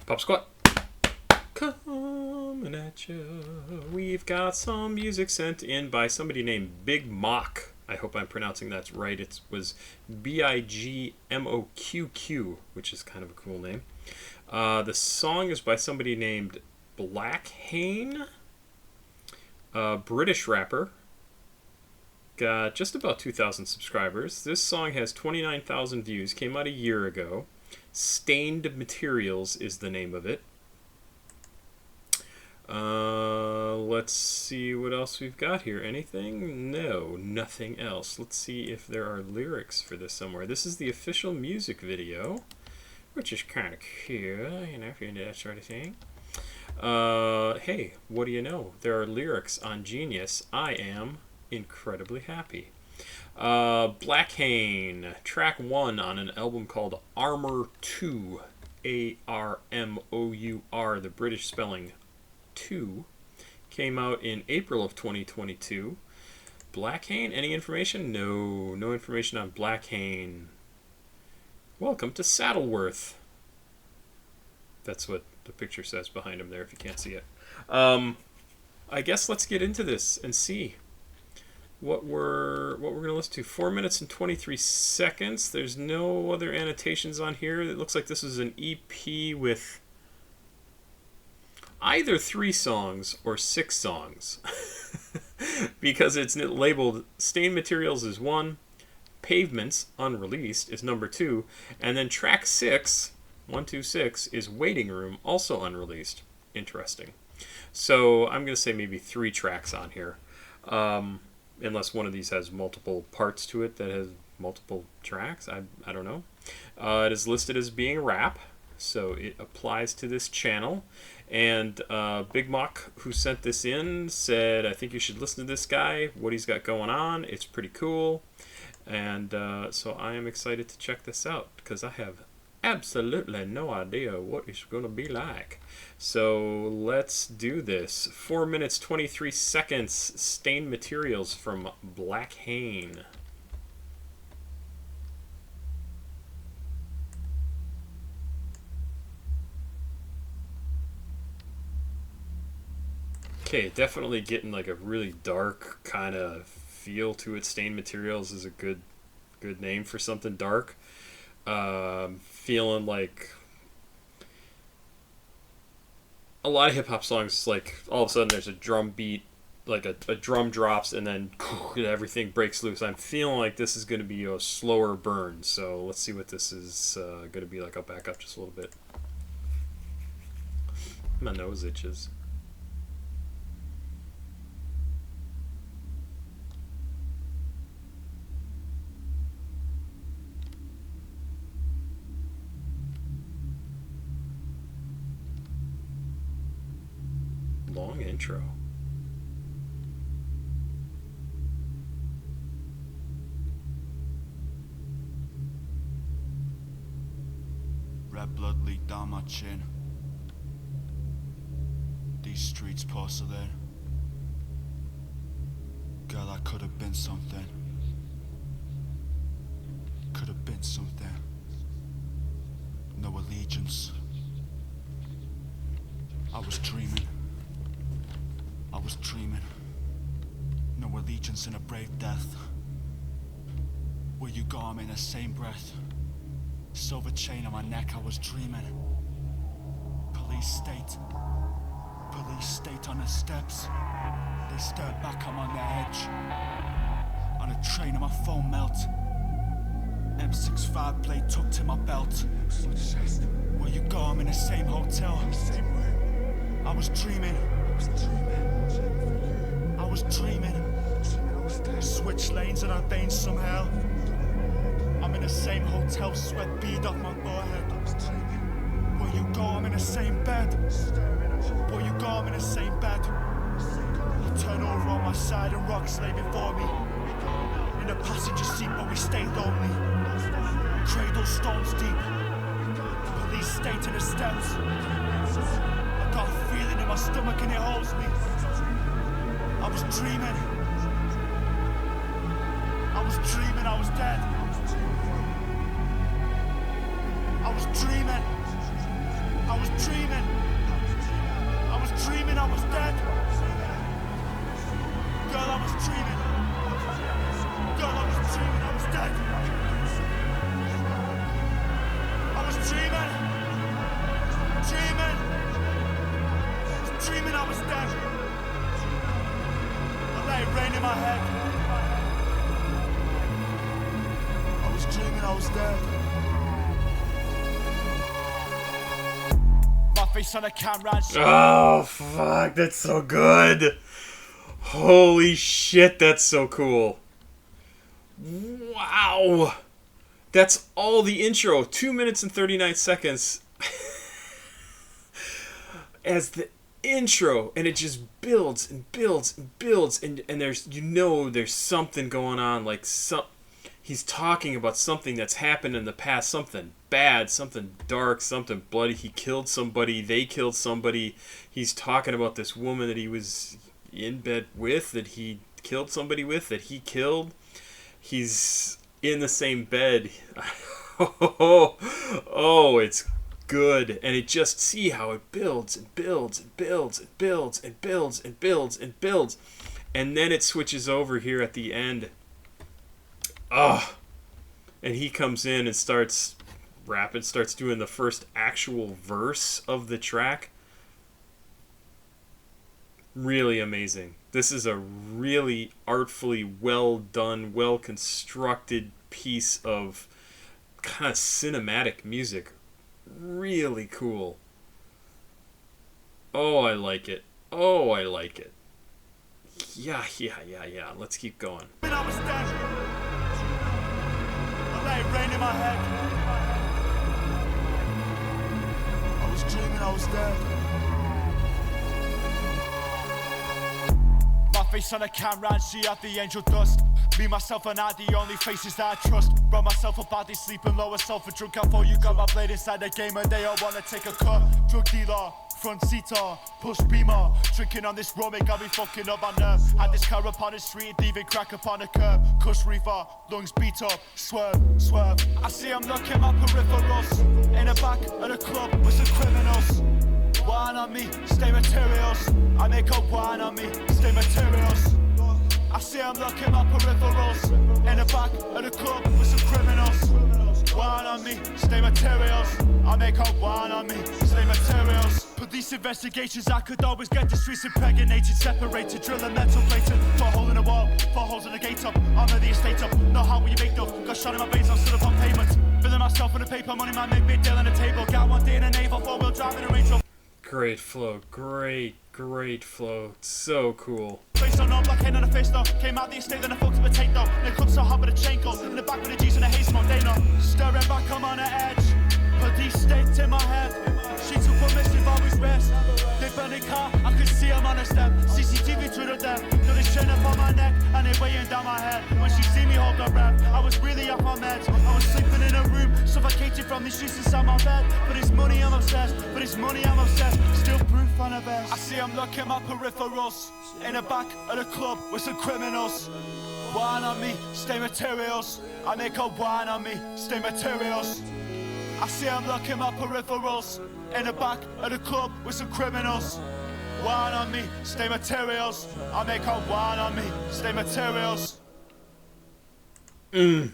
Pop Squat. Coming at you. We've got some music sent in by somebody named Big Mock. I hope I'm pronouncing that right. It was Bigmoqqq, which is kind of a cool name. The song is by somebody named Blackhaine, a British rapper. Got just about 2,000 subscribers. This song has 29,000 views. Came out a year ago. Stained Materials is the name of it. Let's see what else we've got here. Anything? No, nothing else. Let's see if there are lyrics for this somewhere. This is the official music video, which is kind of cool, you know, if you're into that sort of thing. Hey, what do you know? There are lyrics on Genius. I am incredibly happy. Blackhaine, track 1 on an album called Armour 2. A-R-M-O-U-R, the British spelling 2. Came out in April of 2022. Blackhaine, any information? No, no information on Blackhaine. Welcome to Saddleworth. That's what the picture says behind him there, if you can't see it. I guess let's get into this and see what we're going to listen to. 4 minutes and 23 seconds. There's no other annotations on here. It looks like this is an EP with either 3 songs or 6 songs. Because it's labeled Stained Materials is 1, Pavements, unreleased, is number 2, and then track 6, 126, is Waiting Room, also unreleased. Interesting. So I'm going to say maybe 3 tracks on here. Unless one of these has multiple parts to it that has multiple tracks. I don't know. It is listed as being rap, so it applies to this channel. And Big Mock, who sent this in, said, I think you should listen to this guy, what he's got going on. It's pretty cool. And so I am excited to check this out, because I have absolutely no idea what it's going to be like. So let's do this. 4 minutes, 23 seconds, Stained Materials from Blackhaine. Okay, definitely getting like a really dark kind of feel to it. Stained Materials is a good name for something dark. Feeling like a lot of hip-hop songs, like all of a sudden there's a drum beat, like a drum drops and then everything breaks loose. I'm feeling like this is going to be a slower burn, so let's see what this is going to be like. I'll back up just a little bit. My nose itches. Long intro. Red blood leaked down my chin. These streets porcelain. Girl, I could have been something. Could have been something. No allegiance. I was dreaming. I was dreaming. No allegiance in a brave death. Will you go on in the same breath? Silver chain on my neck, I was dreaming. Police state on the steps. They stare back, I'm on the edge. On a train and my phone melt. M65 blade tucked in my belt. Will you go, I'm in the same hotel. I was dreaming. I was dreaming. Switch lanes and I veins somehow. I'm in the same hotel, sweat bead off my forehead. Will you go, I'm in the same bed. Will you go, I'm in the same bed. I turn over on my side and rocks lay before me. In the passenger seat but we stay lonely. Cradle stones deep. Police stay to the steps. I got a feeling in my stomach and it holds me. I was dreaming. I was dreaming I was dead. I was dreaming. I was dreaming. I was dreaming I was dead. Girl, I was dreaming. Girl, I was dreaming I was dead. I was dreaming. Dreaming. I was dreaming I was dead. I let it rain in my head. I was dreaming I was dead. My face on the camera and Oh, fuck. That's so good. Holy shit, that's so cool. Wow. That's all the intro. 2 minutes and 39 seconds as the intro, and it just builds and builds and builds, and there's, you know, there's something going on, like he's talking about something that's happened in the past, something bad, something dark, something bloody. He killed somebody, they killed somebody. He's talking about this woman that he was in bed with, that he killed somebody with, that he killed. He's in the same bed. Oh, it's good. And it just, see how it builds and builds and builds and builds and builds and builds and builds, and then it switches over here at the end. And he comes in and starts rapping, starts doing the first actual verse of the track. Really amazing. This is a really artfully well done, well constructed piece of kind of cinematic music. Really cool. Oh, I like it. Oh, I like it. Yeah. Let's keep going. I was dead. I let it rain in my head. I was dreaming I was dead. My face on the camera and see out the angel dust. Me, myself, and I, the only faces that I trust. Brought myself up out, they sleeping low, self a drunk. I thought you got my blade inside the game, and they all wanna take a cut. Drug dealer, front seater, push beamer. Drinking on this rum, it got me fucking up my nerve. Had this car upon the street, leaving crack upon the curb. Kush reefer, lungs beat up, swerve. I see I'm looking my peripherals. In the back of the club with some criminals. Wine on me, stay materials. I make a wine on me, stay materials. I see I'm looking my peripherals. In the back of the club with some criminals. Wine on me, stay materials. I make a wine on me, stay materials. Police investigations, I could always get the streets impregnated, separated, drill a metal plated. For a hole in the wall, for holes in the gate up. Armor the estate up, know how will you make up. Got shot in my veins, I'm still up on payment. Filling myself in the paper, money man, make big deal on the table. Got one day in a naval, 4-wheel drive in a Range Rover. Great flow. Great flow. So cool. Face on no Blackhaine on the face though. Came out the estate, then I fucked up a take though. They cook so hot with a chain coat. In the back with the G's and the haze smoke, they know. Staring back, I'm on the edge. Police staked in my head. She too permissive, always rest. They burn the car, I could see them on the step. CCTV through the deck. Got this chain up on my neck, and they weighing down my head. When she see me hold her breath, I was really up on meds. I was sleeping in a room, suffocated from the streets inside my bed. For this money I'm obsessed, for this money I'm obsessed. Still proof on the best. I see I'm looking my peripherals. In the back of the club with some criminals. Wine on me, stay materials. I make a wine on me, stay materials. I see I'm looking my peripherals. In the back of the club with some criminals. Wine on me, stay materials. I make a wine on me, stay materials. Yeah.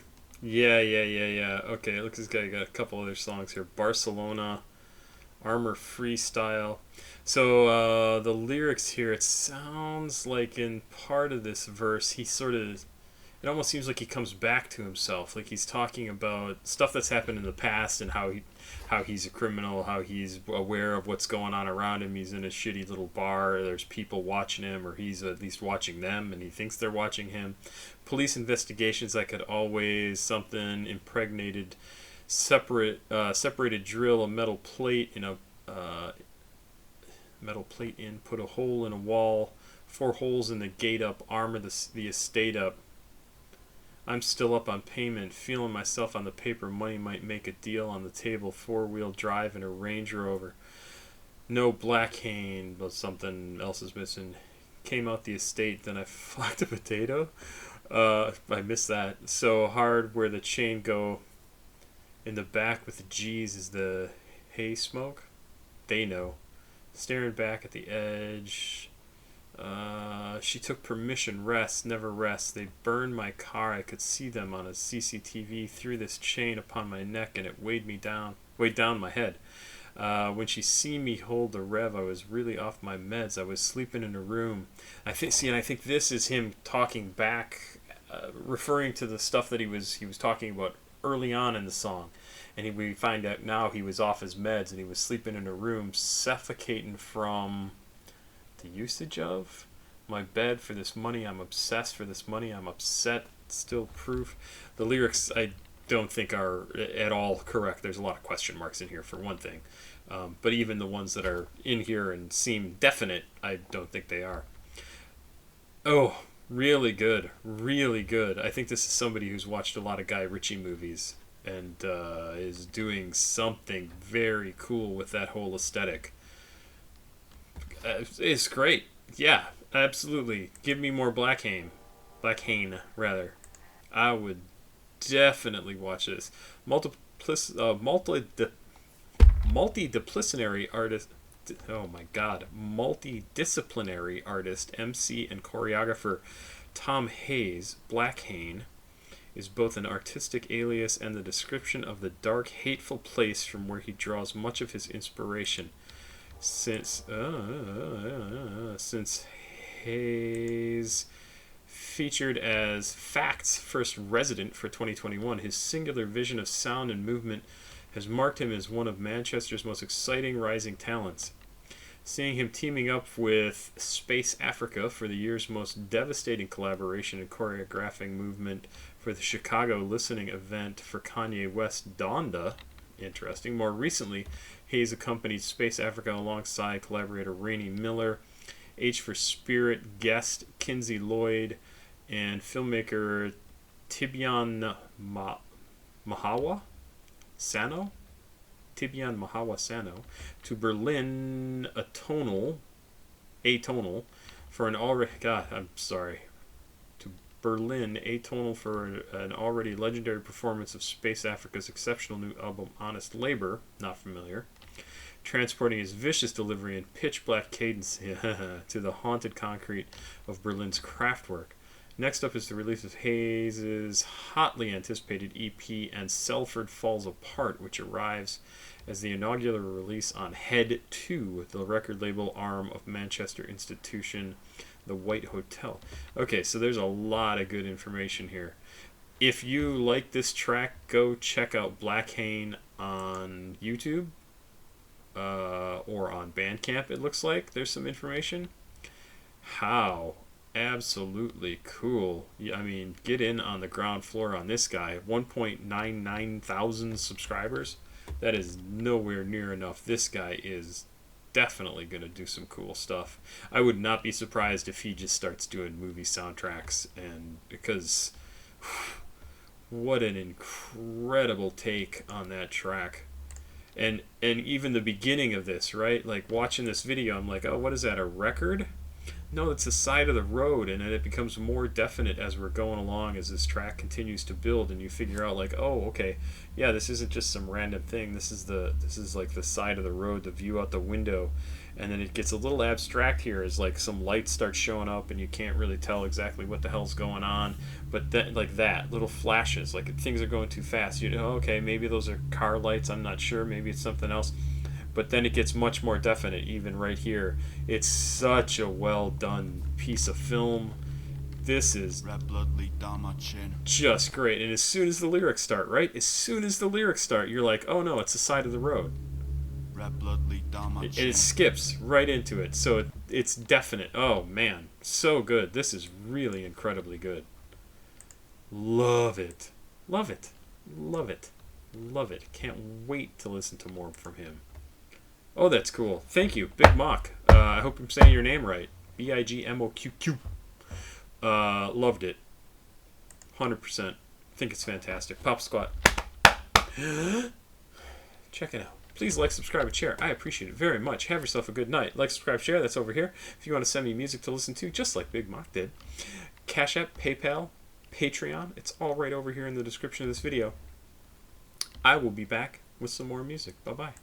Okay, looks like this guy got a couple other songs here. Barcelona, Armor Freestyle. So the lyrics here, it sounds like in part of this verse, he sort of, it almost seems like he comes back to himself. Like he's talking about stuff that's happened in the past and how he's a criminal, how he's aware of what's going on around him. He's in a shitty little bar. There's people watching him, or he's at least watching them, and he thinks they're watching him. Police investigations that could always something impregnated, separated drill a metal plate in a put a hole in a wall, 4 holes in the gate up, armor the estate up. I'm still up on payment, feeling myself on the paper. Money might make a deal on the table. 4-wheel drive in a Range Rover. No Blackhaine, but something else is missing. Came out the estate, then I flocked a potato. I missed that. So hard where the chain go. In the back with the G's is the hay smoke. they know. Staring back at the edge. She took permission, rest, never rest. They burned my car. I could see them on a CCTV through this chain upon my neck, and it weighed down my head. When she seen me hold the rev, I was really off my meds. I was sleeping in a room. I think this is him talking back, referring to the stuff that he was talking about early on in the song. And we find out now he was off his meds and he was sleeping in a room, suffocating from the usage of my bed for this money. I'm obsessed for this money. I'm upset. Still proof. The lyrics I don't think are at all correct. There's a lot of question marks in here for one thing. But even the ones that are in here and seem definite, I don't think they are. Oh, really good. Really good. I think this is somebody who's watched a lot of Guy Ritchie movies and is doing something very cool with that whole aesthetic. It's great. Yeah, absolutely. Give me more Blackhaine. Blackhaine, rather. I would definitely watch this. Multidisciplinary artist. Oh my God! Multidisciplinary artist, MC, and choreographer Tom Hayes, Blackhaine, is both an artistic alias and the description of the dark, hateful place from where he draws much of his inspiration. Since Hayes featured as Fact's first resident for 2021, his singular vision of sound and movement has marked him as one of Manchester's most exciting rising talents. Seeing him teaming up with Space Africa for the year's most devastating collaboration and choreographing movement for the Chicago listening event for Kanye West Donda. Interesting. More recently, Hayes accompanied Space Africa alongside collaborator Rainey Miller, H for Spirit guest Kinsey Lloyd, and filmmaker Tibian Mahawa Sano to Berlin atonal for an already legendary performance of Space Africa's exceptional new album Honest Labor, not familiar, transporting his vicious delivery and pitch black cadence to the haunted concrete of Berlin's Kraftwerk. Next up is the release of Hayes' hotly anticipated EP And Selford Falls Apart, which arrives as the inaugural release on Head 2, the record label arm of Manchester institution The White Hotel. Okay, so there's a lot of good information here. If you like this track, go check out Blackhaine on YouTube or on Bandcamp, it looks like. There's some information. How absolutely cool. I mean, get in on the ground floor on this guy. 1.99 thousand subscribers. That is nowhere near enough. This guy is definitely going to do some cool stuff. I would not be surprised if he just starts doing movie soundtracks, and because what an incredible take on that track. And even the beginning of this, right? Like watching this video, I'm like, oh, what is that, a record? No, it's the side of the road, and then it becomes more definite as we're going along, as this track continues to build, and you figure out like, oh, okay, yeah, this isn't just some random thing. This is like the side of the road, the view out the window, and then it gets a little abstract here as like some lights start showing up, and you can't really tell exactly what the hell's going on, but then like that little flashes, like if things are going too fast, you know, okay, maybe those are car lights. I'm not sure. Maybe it's something else. But then it gets much more definite, even right here. It's such a well done piece of film. This is Red blood leaked down my chin. just great. And as soon as the lyrics start, right? As soon as the lyrics start, you're like, oh no, it's the side of the road. Red blood leaked down my chin. And it skips right into it. So it's definite. Oh man, so good. This is really incredibly good. Love it. Love it. Love it. Love it. Can't wait to listen to more from him. Oh, that's cool. Thank you, Big Mock. I hope I'm saying your name right. Bigmoqqq. Loved it. 100%. Think it's fantastic. Pop Squat. Check it out. Please like, subscribe, and share. I appreciate it very much. Have yourself a good night. Like, subscribe, share. That's over here. If you want to send me music to listen to, just like Big Mock did. CashApp, PayPal, Patreon. It's all right over here in the description of this video. I will be back with some more music. Bye-bye.